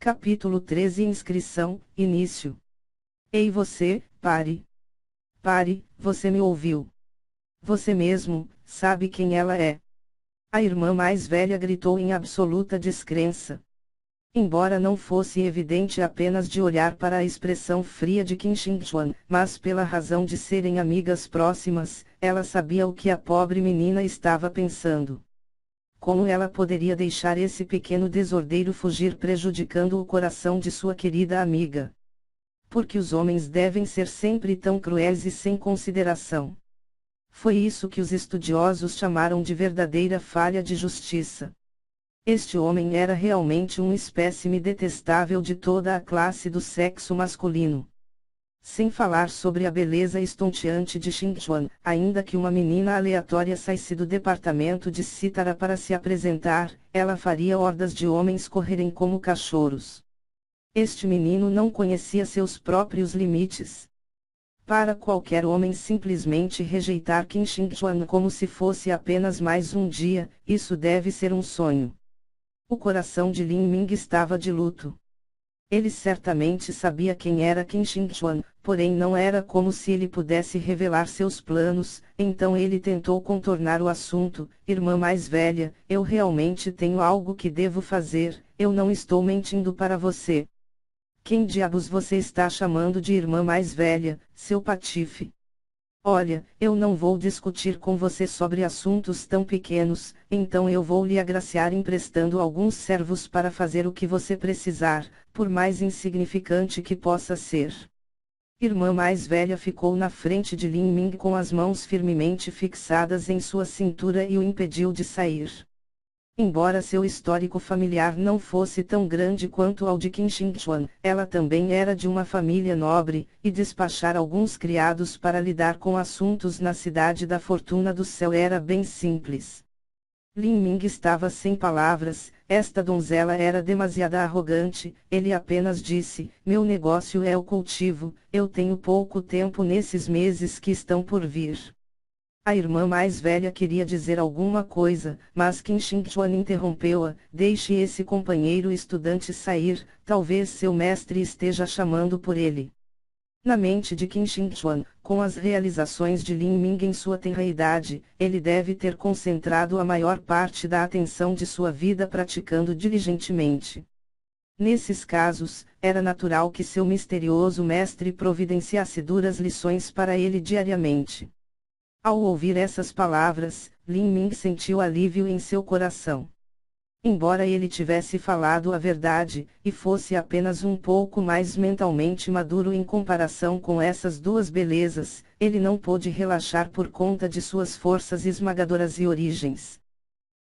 Capítulo 13 Inscrição, Início. Ei você, pare. Pare, você me ouviu. Você mesmo, sabe quem ela é. A irmã mais velha gritou em absoluta descrença. Embora não fosse evidente apenas de olhar para a expressão fria de Qin Shengchuan, mas pela razão de serem amigas próximas, ela sabia o que a pobre menina estava pensando. Como ela poderia deixar esse pequeno desordeiro fugir prejudicando o coração de sua querida amiga? Porque os homens devem ser sempre tão cruéis e sem consideração. Foi isso que os estudiosos chamaram de verdadeira falha de justiça. Este homem era realmente um espécime detestável de toda a classe do sexo masculino. Sem falar sobre a beleza estonteante de Xingchuan, ainda que uma menina aleatória saísse do departamento de Cítara para se apresentar, ela faria hordas de homens correrem como cachorros. Este menino não conhecia seus próprios limites. Para qualquer homem simplesmente rejeitar Qin Shengchuan como se fosse apenas mais um dia, isso deve ser um sonho. O coração de Lin Ming estava de luto. Ele certamente sabia quem era Qin Shengchuan, porém não era como se ele pudesse revelar seus planos, então ele tentou contornar o assunto. Irmã mais velha, eu realmente tenho algo que devo fazer, eu não estou mentindo para você. Quem diabos você está chamando de irmã mais velha, seu patife? Olha, eu não vou discutir com você sobre assuntos tão pequenos, então eu vou lhe agraciar emprestando alguns servos para fazer o que você precisar, por mais insignificante que possa ser. Irmã mais velha ficou na frente de Lin Ming com as mãos firmemente fixadas em sua cintura e o impediu de sair. Embora seu histórico familiar não fosse tão grande quanto ao de Qin Shengchuan, ela também era de uma família nobre, e despachar alguns criados para lidar com assuntos na cidade da Fortuna do Céu era bem simples. Lin Ming estava sem palavras, esta donzela era demasiado arrogante, ele apenas disse, meu negócio é o cultivo, eu tenho pouco tempo nesses meses que estão por vir. A irmã mais velha queria dizer alguma coisa, mas Qin Shengchuan interrompeu-a, deixe esse companheiro estudante sair, talvez seu mestre esteja chamando por ele. Na mente de Qin Shengchuan, com as realizações de Lin Ming em sua tenra idade, ele deve ter concentrado a maior parte da atenção de sua vida praticando diligentemente. Nesses casos, era natural que seu misterioso mestre providenciasse duras lições para ele diariamente. Ao ouvir essas palavras, Lin Ming sentiu alívio em seu coração. Embora ele tivesse falado a verdade, e fosse apenas um pouco mais mentalmente maduro em comparação com essas duas belezas, ele não pôde relaxar por conta de suas forças esmagadoras e origens.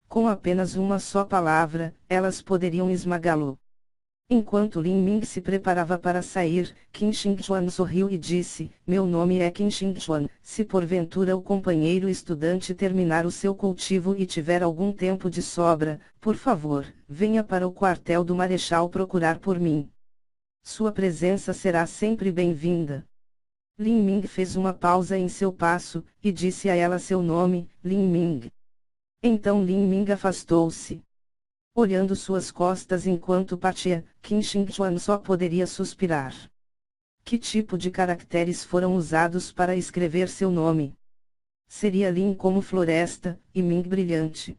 Com apenas uma só palavra, elas poderiam esmagá-lo. Enquanto Lin Ming se preparava para sair, Qin Shengchuan sorriu e disse, meu nome é Qin Shengchuan, se porventura o companheiro estudante terminar o seu cultivo e tiver algum tempo de sobra, por favor, venha para o quartel do Marechal procurar por mim. Sua presença será sempre bem-vinda. Lin Ming fez uma pausa em seu passo, e disse a ela seu nome, Lin Ming. Então Lin Ming afastou-se. Olhando suas costas enquanto partia, Qin Shengchuan só poderia suspirar. Que tipo de caracteres foram usados para escrever seu nome? Seria Lin como floresta, e Ming brilhante.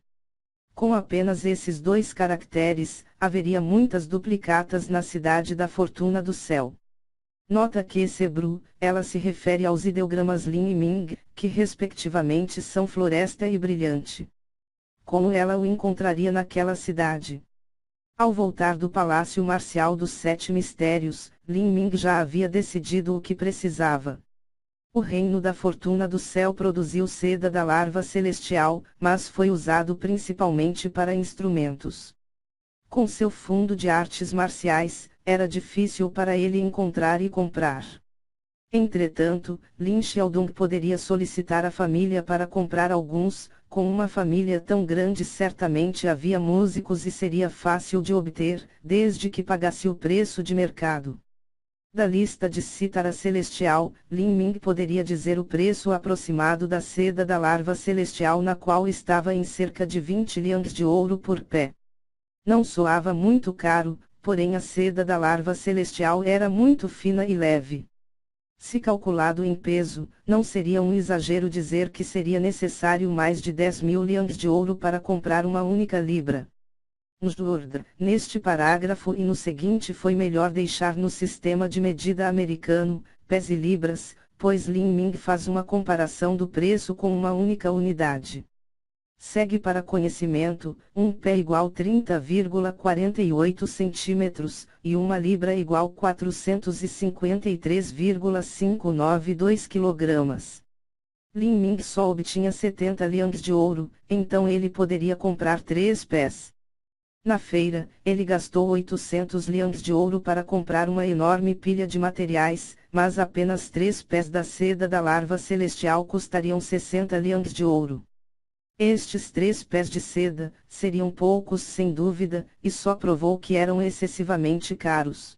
Com apenas esses dois caracteres, haveria muitas duplicatas na cidade da Fortuna do Céu. Nota que Sebru, ela se refere aos ideogramas Lin e Ming, que respectivamente são floresta e brilhante. Como ela o encontraria naquela cidade? Ao voltar do Palácio Marcial dos Sete Mistérios, Lin Ming já havia decidido o que precisava. O reino da Fortuna do Céu produziu seda da larva celestial, mas foi usado principalmente para instrumentos. Com seu fundo de artes marciais, era difícil para ele encontrar e comprar. Entretanto, Lin Xiaodong poderia solicitar à família para comprar alguns. Com uma família tão grande certamente havia músicos e seria fácil de obter, desde que pagasse o preço de mercado. Da lista de cítara celestial, Lin Ming poderia dizer o preço aproximado da seda da larva celestial na qual estava em cerca de 20 liangs de ouro por pé. Não soava muito caro, porém a seda da larva celestial era muito fina e leve. Se calculado em peso, não seria um exagero dizer que seria necessário mais de 10.000 liangs de ouro para comprar uma única libra. Neste parágrafo e no seguinte foi melhor deixar no sistema de medida americano, pés e libras, pois Lin Ming faz uma comparação do preço com uma única unidade. Segue para conhecimento, um pé igual 30,48 centímetros, e uma libra igual 453,592 quilogramas. Lin Ming só obtinha 70 liangs de ouro, então ele poderia comprar 3 pés. Na feira, ele gastou 800 liangs de ouro para comprar uma enorme pilha de materiais, mas apenas 3 pés da seda da larva celestial custariam 60 liangs de ouro. Estes 3 pés de seda, seriam poucos sem dúvida, e só provou que eram excessivamente caros.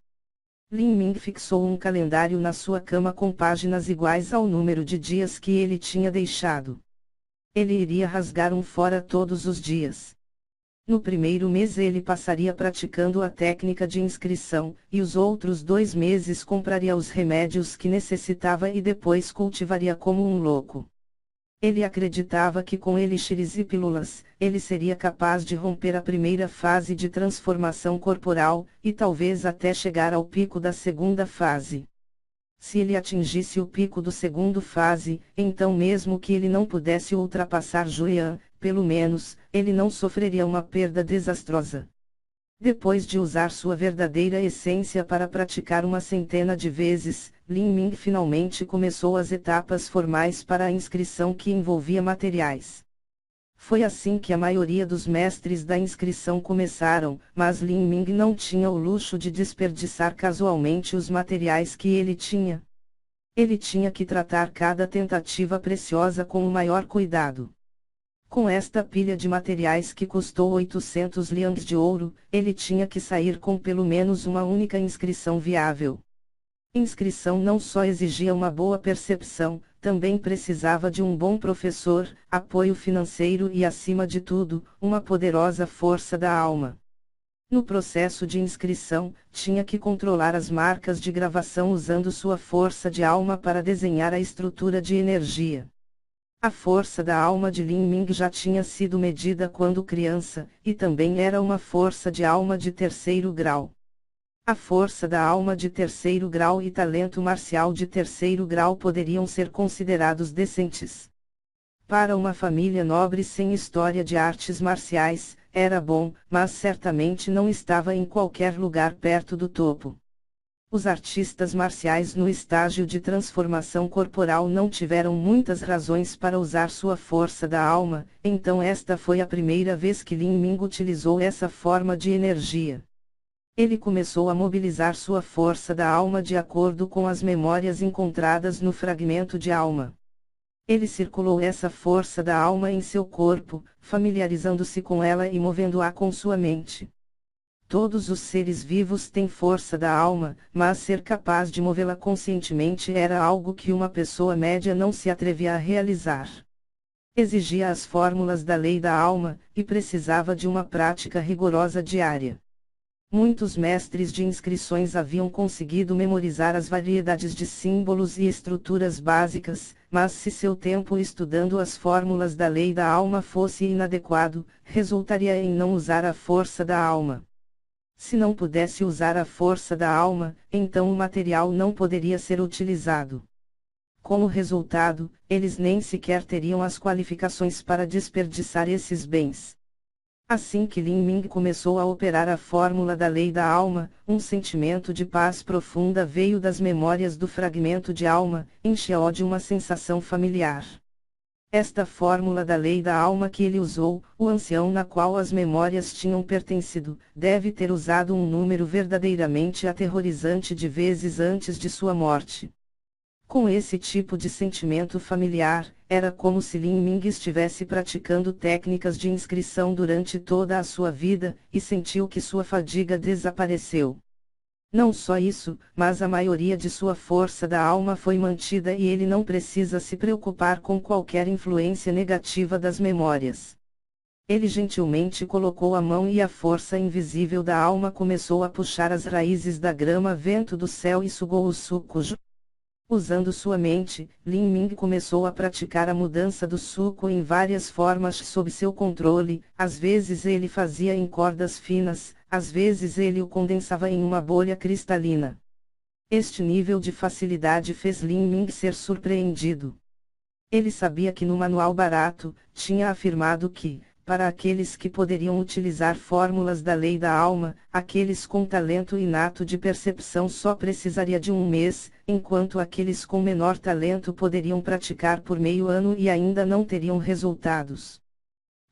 Lin Ming fixou um calendário na sua cama com páginas iguais ao número de dias que ele tinha deixado. Ele iria rasgar um fora todos os dias. No primeiro mês ele passaria praticando a técnica de inscrição, e os outros 2 meses compraria os remédios que necessitava e depois cultivaria como um louco. Ele acreditava que com elixires e pílulas, ele seria capaz de romper a primeira fase de transformação corporal, e talvez até chegar ao pico da segunda fase. Se ele atingisse o pico do segundo fase, então mesmo que ele não pudesse ultrapassar Julian, pelo menos, ele não sofreria uma perda desastrosa. Depois de usar sua verdadeira essência para praticar uma centena de vezes, Lin Ming finalmente começou as etapas formais para a inscrição que envolvia materiais. Foi assim que a maioria dos mestres da inscrição começaram, mas Lin Ming não tinha o luxo de desperdiçar casualmente os materiais que ele tinha. Ele tinha que tratar cada tentativa preciosa com o maior cuidado. Com esta pilha de materiais que custou 800 liangs de ouro, ele tinha que sair com pelo menos uma única inscrição viável. Inscrição não só exigia uma boa percepção, também precisava de um bom professor, apoio financeiro e, acima de tudo, uma poderosa força da alma. No processo de inscrição, tinha que controlar as marcas de gravação usando sua força de alma para desenhar a estrutura de energia. A força da alma de Lin Ming já tinha sido medida quando criança, e também era uma força de alma de 3º grau. A força da alma de 3º grau e talento marcial de 3º grau poderiam ser considerados decentes. Para uma família nobre sem história de artes marciais, era bom, mas certamente não estava em qualquer lugar perto do topo. Os artistas marciais no estágio de transformação corporal não tiveram muitas razões para usar sua força da alma, então esta foi a primeira vez que Lin Ming utilizou essa forma de energia. Ele começou a mobilizar sua força da alma de acordo com as memórias encontradas no fragmento de alma. Ele circulou essa força da alma em seu corpo, familiarizando-se com ela e movendo-a com sua mente. Todos os seres vivos têm força da alma, mas ser capaz de movê-la conscientemente era algo que uma pessoa média não se atrevia a realizar. Exigia as fórmulas da lei da alma, e precisava de uma prática rigorosa diária. Muitos mestres de inscrições haviam conseguido memorizar as variedades de símbolos e estruturas básicas, mas se seu tempo estudando as fórmulas da lei da alma fosse inadequado, resultaria em não usar a força da alma. Se não pudesse usar a força da alma, então o material não poderia ser utilizado. Como resultado, eles nem sequer teriam as qualificações para desperdiçar esses bens. Assim que Lin Ming começou a operar a fórmula da lei da alma, um sentimento de paz profunda veio das memórias do fragmento de alma, encheu-o de uma sensação familiar. Esta fórmula da lei da alma que ele usou, o ancião na qual as memórias tinham pertencido, deve ter usado um número verdadeiramente aterrorizante de vezes antes de sua morte. Com esse tipo de sentimento familiar, era como se Lin Ming estivesse praticando técnicas de inscrição durante toda a sua vida, e sentiu que sua fadiga desapareceu. Não só isso, mas a maioria de sua força da alma foi mantida e ele não precisa se preocupar com qualquer influência negativa das memórias. Ele gentilmente colocou a mão e a força invisível da alma começou a puxar as raízes da grama vento do céu e sugou o suco. Usando sua mente, Lin Ming começou a praticar a mudança do suco em várias formas sob seu controle. Às vezes ele fazia em cordas finas, às vezes ele o condensava em uma bolha cristalina. Este nível de facilidade fez Lin Ming ser surpreendido. Ele sabia que no manual barato, tinha afirmado que, para aqueles que poderiam utilizar fórmulas da lei da alma, aqueles com talento inato de percepção só precisaria de um mês, enquanto aqueles com menor talento poderiam praticar por meio ano e ainda não teriam resultados.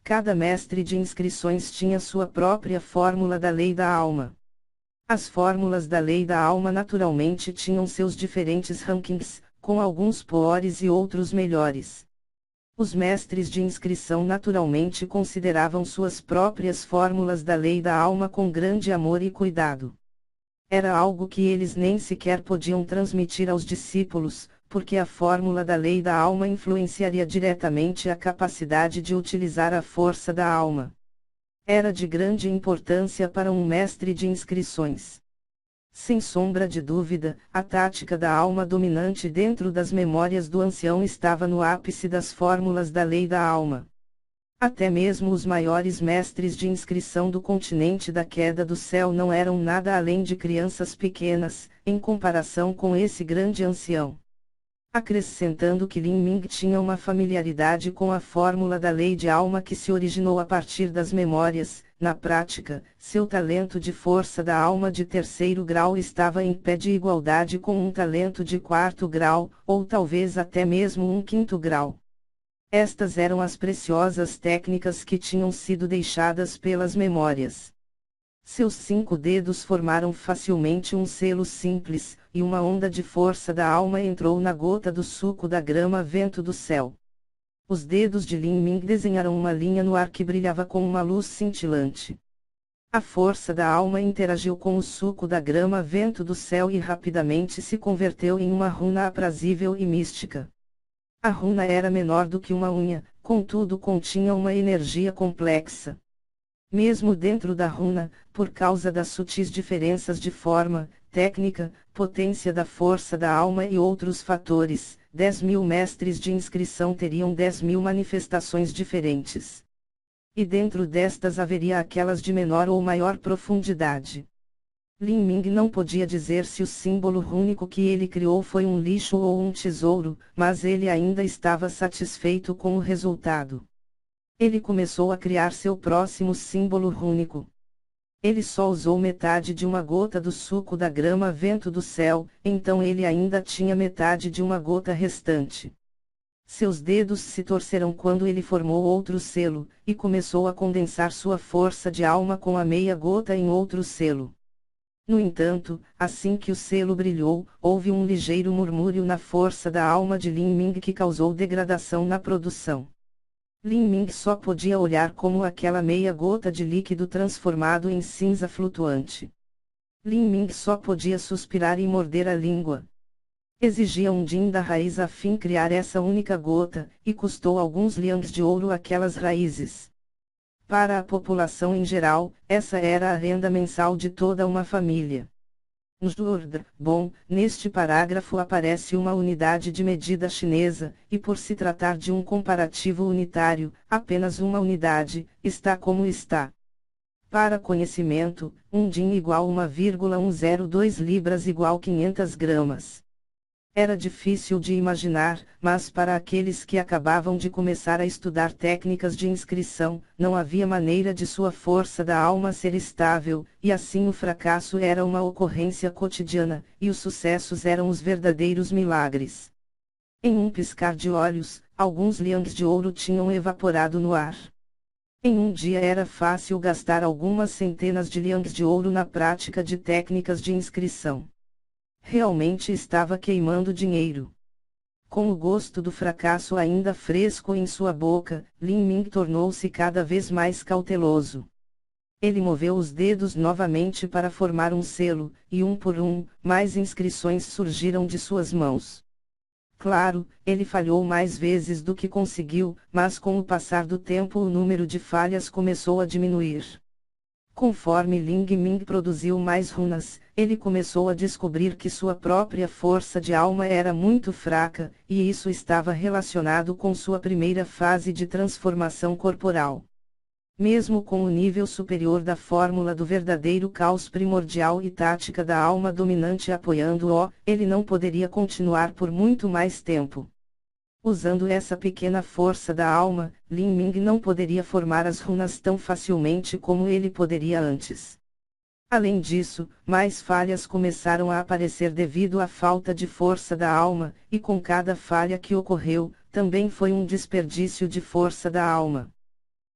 Cada mestre de inscrições tinha sua própria fórmula da lei da alma. As fórmulas da lei da alma naturalmente tinham seus diferentes rankings, com alguns piores e outros melhores. Os mestres de inscrição naturalmente consideravam suas próprias fórmulas da lei da alma com grande amor e cuidado. Era algo que eles nem sequer podiam transmitir aos discípulos, porque a fórmula da lei da alma influenciaria diretamente a capacidade de utilizar a força da alma. Era de grande importância para um mestre de inscrições. Sem sombra de dúvida, a tática da alma dominante dentro das memórias do ancião estava no ápice das fórmulas da lei da alma. Até mesmo os maiores mestres de inscrição do continente da queda do céu não eram nada além de crianças pequenas, em comparação com esse grande ancião. Acrescentando que Lin Ming tinha uma familiaridade com a fórmula da lei de alma que se originou a partir das memórias, na prática, seu talento de força da alma de terceiro grau estava em pé de igualdade com um talento de quarto grau, ou talvez até mesmo um quinto grau. Estas eram as preciosas técnicas que tinham sido deixadas pelas memórias. Seus 5 dedos formaram facilmente um selo simples, e uma onda de força da alma entrou na gota do suco da grama vento do céu. Os dedos de Lin Ming desenharam uma linha no ar que brilhava com uma luz cintilante. A força da alma interagiu com o suco da grama vento do céu e rapidamente se converteu em uma runa aprazível e mística. A runa era menor do que uma unha, contudo continha uma energia complexa. Mesmo dentro da runa, por causa das sutis diferenças de forma, técnica, potência da força da alma e outros fatores, 10.000 mestres de inscrição teriam 10.000 manifestações diferentes. E dentro destas haveria aquelas de menor ou maior profundidade. Lin Ming não podia dizer se o símbolo rúnico que ele criou foi um lixo ou um tesouro, mas ele ainda estava satisfeito com o resultado. Ele começou a criar seu próximo símbolo rúnico. Ele só usou metade de uma gota do suco da grama vento do céu, então ele ainda tinha metade de uma gota restante. Seus dedos se torceram quando ele formou outro selo, e começou a condensar sua força de alma com a meia gota em outro selo. No entanto, assim que o selo brilhou, houve um ligeiro murmúrio na força da alma de Lin Ming que causou degradação na produção. Lin Ming só podia olhar como aquela meia gota de líquido transformado em cinza flutuante. Lin Ming só podia suspirar e morder a língua. Exigia um din da raiz a fim criar essa única gota, e custou alguns liangs de ouro aquelas raízes. Para a população em geral, essa era a renda mensal de toda uma família. Bom, neste parágrafo aparece uma unidade de medida chinesa, e por se tratar de um comparativo unitário, apenas uma unidade, está como está. Para conhecimento, um din igual 1,102 libras igual 500 gramas. Era difícil de imaginar, mas para aqueles que acabavam de começar a estudar técnicas de inscrição, não havia maneira de sua força da alma ser estável, e assim o fracasso era uma ocorrência cotidiana, e os sucessos eram os verdadeiros milagres. Em um piscar de olhos, alguns liangs de ouro tinham evaporado no ar. Em um dia era fácil gastar algumas centenas de liangs de ouro na prática de técnicas de inscrição. Realmente estava queimando dinheiro. Com o gosto do fracasso ainda fresco em sua boca, Lin Ming tornou-se cada vez mais cauteloso. Ele moveu os dedos novamente para formar um selo, e um por um, mais inscrições surgiram de suas mãos. Claro, ele falhou mais vezes do que conseguiu, mas com o passar do tempo o número de falhas começou a diminuir. Conforme Ling Ming produziu mais runas, ele começou a descobrir que sua própria força de alma era muito fraca, e isso estava relacionado com sua primeira fase de transformação corporal. Mesmo com o nível superior da fórmula do verdadeiro caos primordial e tática da alma dominante apoiando-o, ele não poderia continuar por muito mais tempo. Usando essa pequena força da alma, Lin Ming não poderia formar as runas tão facilmente como ele poderia antes. Além disso, mais falhas começaram a aparecer devido à falta de força da alma, e com cada falha que ocorreu, também foi um desperdício de força da alma.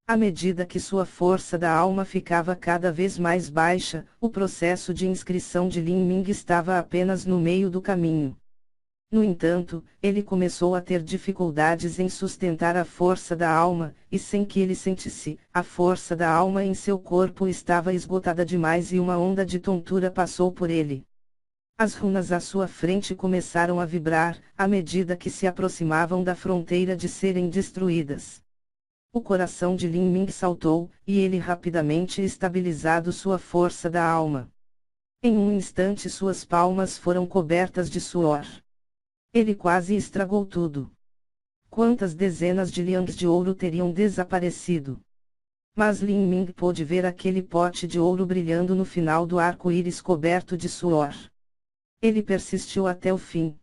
À medida que sua força da alma ficava cada vez mais baixa, o processo de inscrição de Lin Ming estava apenas no meio do caminho. No entanto, ele começou a ter dificuldades em sustentar a força da alma, e sem que ele sentisse, a força da alma em seu corpo estava esgotada demais e uma onda de tontura passou por ele. As runas à sua frente começaram a vibrar, à medida que se aproximavam da fronteira de serem destruídas. O coração de Lin Ming saltou, e ele rapidamente estabilizado sua força da alma. Em um instante suas palmas foram cobertas de suor. Ele quase estragou tudo. Quantas dezenas de liangs de ouro teriam desaparecido? Mas Lin Ming pôde ver aquele pote de ouro brilhando no final do arco-íris coberto de suor. Ele persistiu até o fim.